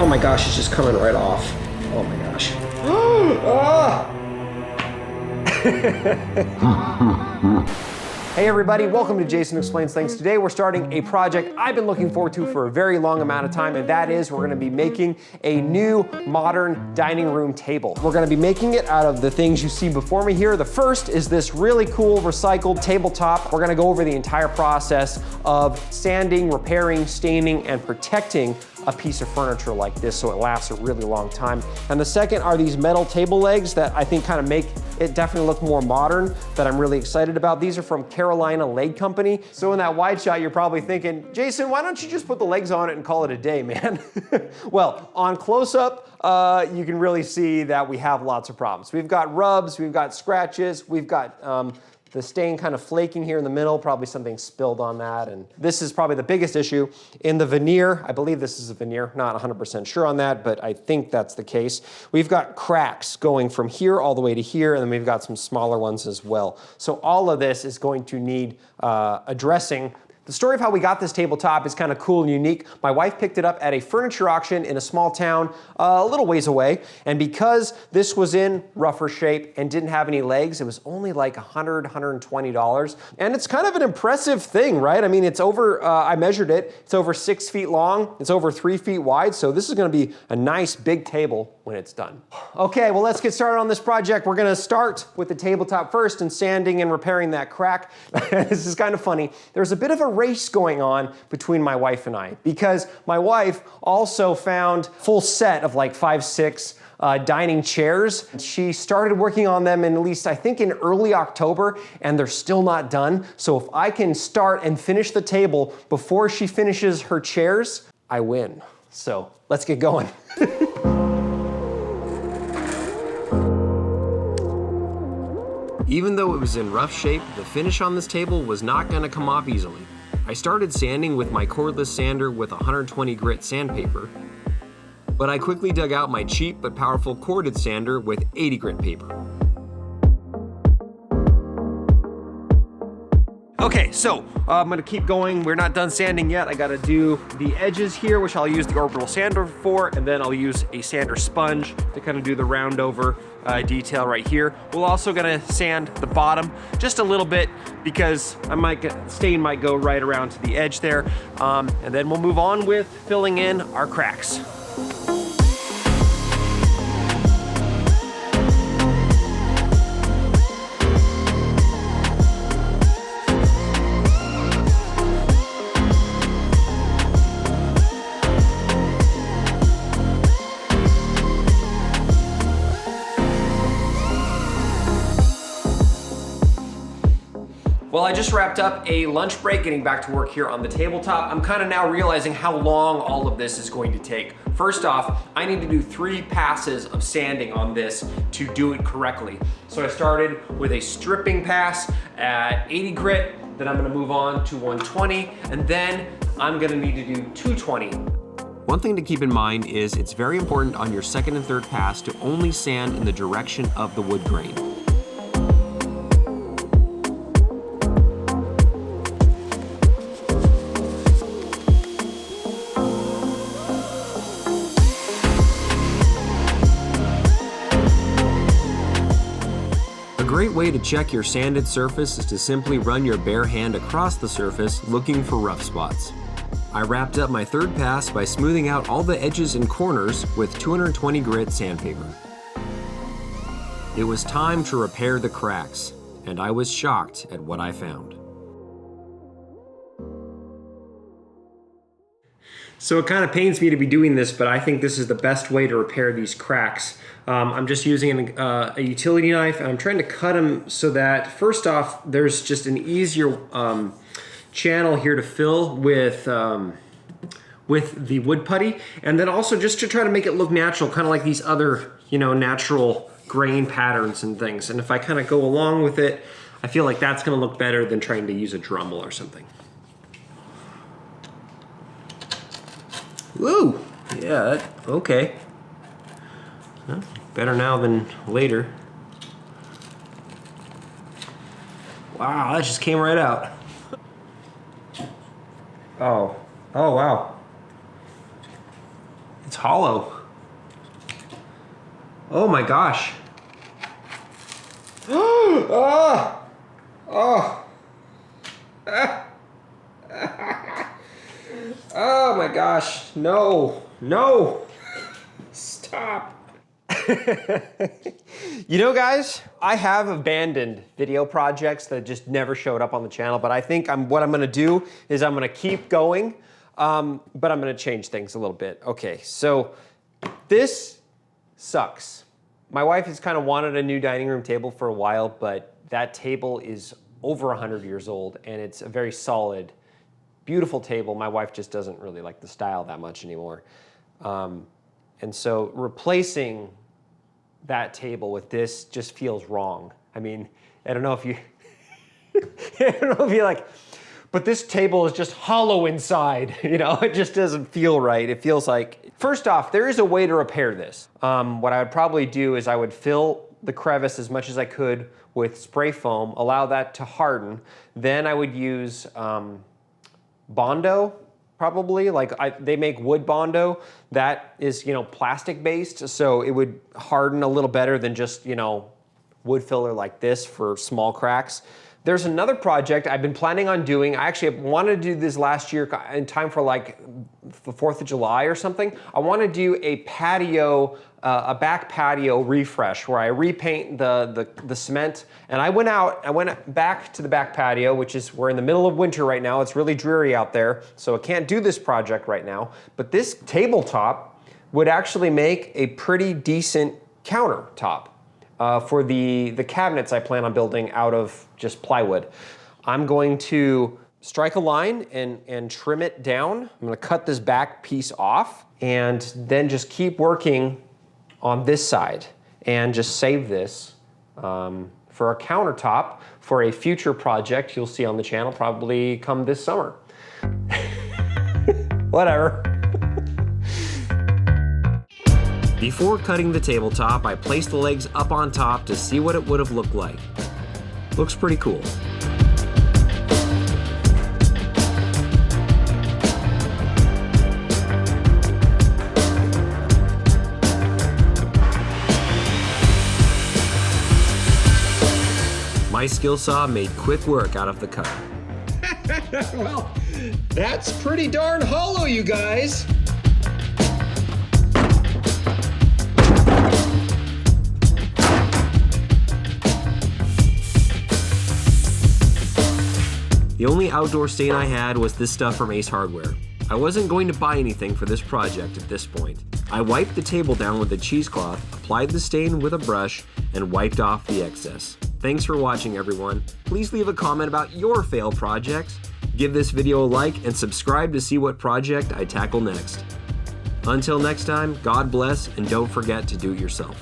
Oh my gosh, it's just coming right off. Oh my gosh. Hey everybody, welcome to Jason Explains Things. Today we're starting a project I've been looking forward to for a very long amount of time, and that is we're gonna be making a new modern dining room table. We're gonna be making it out of the things you see before me here. The first is this really cool recycled tabletop. We're gonna go over the entire process of sanding, repairing, staining, and protecting a piece of furniture like this so it lasts a really long time. And the second are these metal table legs that I think kind of make it definitely look more modern, that I'm really excited about. These are from Carolina Leg Company. So in that wide shot, you're probably thinking, Jason, why don't you just put the legs on it and call it a day, man? Well, on close-up, you can really see that we have lots of problems. We've got rubs, we've got scratches, we've got the stain kind of flaking here in the middle, probably something spilled on that. And this is probably the biggest issue. In the veneer, I believe this is a veneer, not 100% sure on that, but I think that's the case. We've got cracks going from here all the way to here, and then we've got some smaller ones as well. So all of this is going to need addressing. The story of how we got this tabletop is kind of cool and unique. My wife picked it up at a furniture auction in a small town a little ways away, and because this was in rougher shape and didn't have any legs, it was only like $100, $120. And it's kind of an impressive thing, right? I mean, it's over, I measured it, it's over 6 feet long, it's over 3 feet wide, so this is gonna be a nice big table when it's done. Okay, well, let's get started on this project. We're gonna start with the tabletop first and sanding and repairing that crack. This is kind of funny. There's a bit of a race going on between my wife and I, because my wife also found full set of like 5, 6 dining chairs. She started working on them in at least, I think, in early October, and they're still not done. So if I can start and finish the table before she finishes her chairs, I win. So let's get going. Even though it was in rough shape, the finish on this table was not gonna come off easily. I started sanding with my cordless sander with 120 grit sandpaper, but I quickly dug out my cheap but powerful corded sander with 80 grit paper. Okay, so I'm gonna keep going. We're not done sanding yet. I gotta do the edges here, which I'll use the orbital sander for, and then I'll use a sander sponge to kind of do the round over detail right here. We're also gonna sand the bottom just a little bit because stain might go right around to the edge there. And then we'll move on with filling in our cracks. Well, I just wrapped up a lunch break, getting back to work here on the tabletop. I'm kind of now realizing how long all of this is going to take. First off, I need to do 3 passes of sanding on this to do it correctly. So I started with a stripping pass at 80 grit, then I'm gonna move on to 120, and then I'm gonna need to do 220. One thing to keep in mind is it's very important on your second and third pass to only sand in the direction of the wood grain. A great way to check your sanded surface is to simply run your bare hand across the surface looking for rough spots. I wrapped up my third pass by smoothing out all the edges and corners with 220 grit sandpaper. It was time to repair the cracks, and I was shocked at what I found. So it kind of pains me to be doing this, but I think this is the best way to repair these cracks. I'm just using a utility knife, and I'm trying to cut them so that, first off, there's just an easier channel here to fill with the wood putty, and then also just to try to make it look natural, kind of like these other, natural grain patterns and things. And if I kind of go along with it, I feel like that's gonna look better than trying to use a Dremel or something. Woo! Yeah, okay. Well, better now than later. Wow, that just came right out. Oh wow. It's hollow. Oh my gosh. Oh! Oh! Oh my gosh. No. No. Stop. You know, guys, I have abandoned video projects that just never showed up on the channel, but I think what I'm gonna do is I'm gonna keep going, but I'm gonna change things a little bit. Okay, so this sucks. My wife has kind of wanted a new dining room table for a while, but that table is over 100 years old, and it's a very solid, beautiful table. My wife just doesn't really like the style that much anymore. And so replacing that table with this just feels wrong. I mean, I don't know if you, I don't know if you're like, but this table is just hollow inside. You know, it just doesn't feel right. It feels like, first off, there is a way to repair this. What I would probably do is I would fill the crevice as much as I could with spray foam, allow that to harden. Then I would use Bondo, probably. They make wood Bondo that is, you know, plastic based, so it would harden a little better than just, you know, wood filler like this for small cracks. There's another project I've been planning on doing. I actually wanted to do this last year in time for like the 4th of July or something. I want to do a patio, a back patio refresh where I repaint the cement. And I went back to the back patio, which is, we're in the middle of winter right now. It's really dreary out there, so I can't do this project right now. But this tabletop would actually make a pretty decent countertop. For the cabinets I plan on building out of just plywood. I'm going to strike a line and trim it down. I'm gonna cut this back piece off and then just keep working on this side and just save this for a countertop for a future project you'll see on the channel probably come this summer. Whatever. Before cutting the tabletop, I placed the legs up on top to see what it would have looked like. Looks pretty cool. My skill saw made quick work out of the cut. Well, that's pretty darn hollow, you guys. The only outdoor stain I had was this stuff from Ace Hardware. I wasn't going to buy anything for this project at this point. I wiped the table down with a cheesecloth, applied the stain with a brush, and wiped off the excess. Thanks for watching, everyone. Please leave a comment about your failed projects, give this video a like, and subscribe to see what project I tackle next. Until next time, God bless, and don't forget to do it yourself.